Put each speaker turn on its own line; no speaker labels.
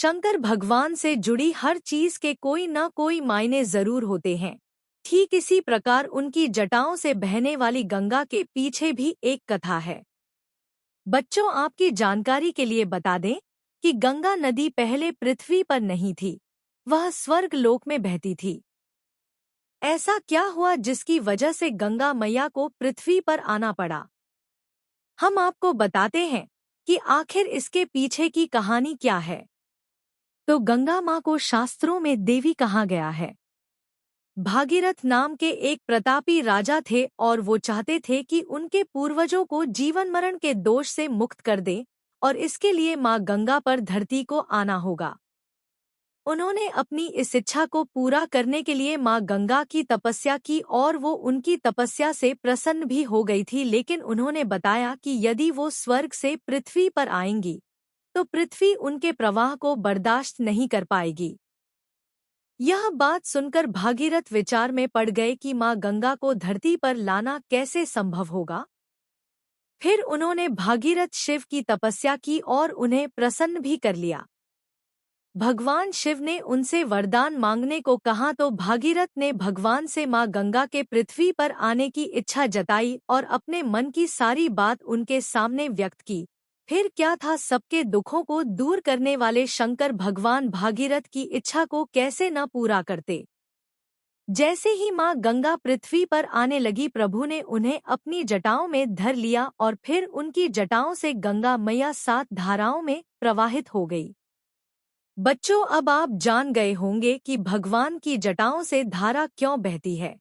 शंकर भगवान से जुड़ी हर चीज के कोई न कोई मायने जरूर होते हैं। ठीक इसी प्रकार उनकी जटाओं से बहने वाली गंगा के पीछे भी एक कथा है। बच्चों, आपकी जानकारी के लिए बता दें कि गंगा नदी पहले पृथ्वी पर नहीं थी, वह स्वर्ग लोक में बहती थी। ऐसा क्या हुआ जिसकी वजह से गंगा मैया को पृथ्वी पर आना पड़ा? हम आपको बताते हैं कि आखिर इसके पीछे की कहानी क्या है। तो गंगा माँ को शास्त्रों में देवी कहा गया है। भागीरथ नाम के एक प्रतापी राजा थे और वो चाहते थे कि उनके पूर्वजों को जीवन मरण के दोष से मुक्त कर दे, और इसके लिए माँ गंगा पर धरती को आना होगा। उन्होंने अपनी इस इच्छा को पूरा करने के लिए माँ गंगा की तपस्या की और वो उनकी तपस्या से प्रसन्न भी हो गई थी, लेकिन उन्होंने बताया कि यदि वो स्वर्ग से पृथ्वी पर आएंगी तो पृथ्वी उनके प्रवाह को बर्दाश्त नहीं कर पाएगी। यह बात सुनकर भागीरथ विचार में पड़ गए कि माँ गंगा को धरती पर लाना कैसे संभव होगा। फिर उन्होंने भागीरथ शिव की तपस्या की और उन्हें प्रसन्न भी कर लिया। भगवान शिव ने उनसे वरदान मांगने को कहा तो भागीरथ ने भगवान से माँ गंगा के पृथ्वी पर आने की इच्छा जताई और अपने मन की सारी बात उनके सामने व्यक्त की। फिर क्या था, सबके दुखों को दूर करने वाले शंकर भगवान भागीरथ की इच्छा को कैसे न पूरा करते। जैसे ही माँ गंगा पृथ्वी पर आने लगी, प्रभु ने उन्हें अपनी जटाओं में धर लिया और फिर उनकी जटाओं से गंगा मैया 7 धाराओं में प्रवाहित हो गई। बच्चों, अब आप जान गए होंगे कि भगवान की जटाओं से धारा क्यों बहती है।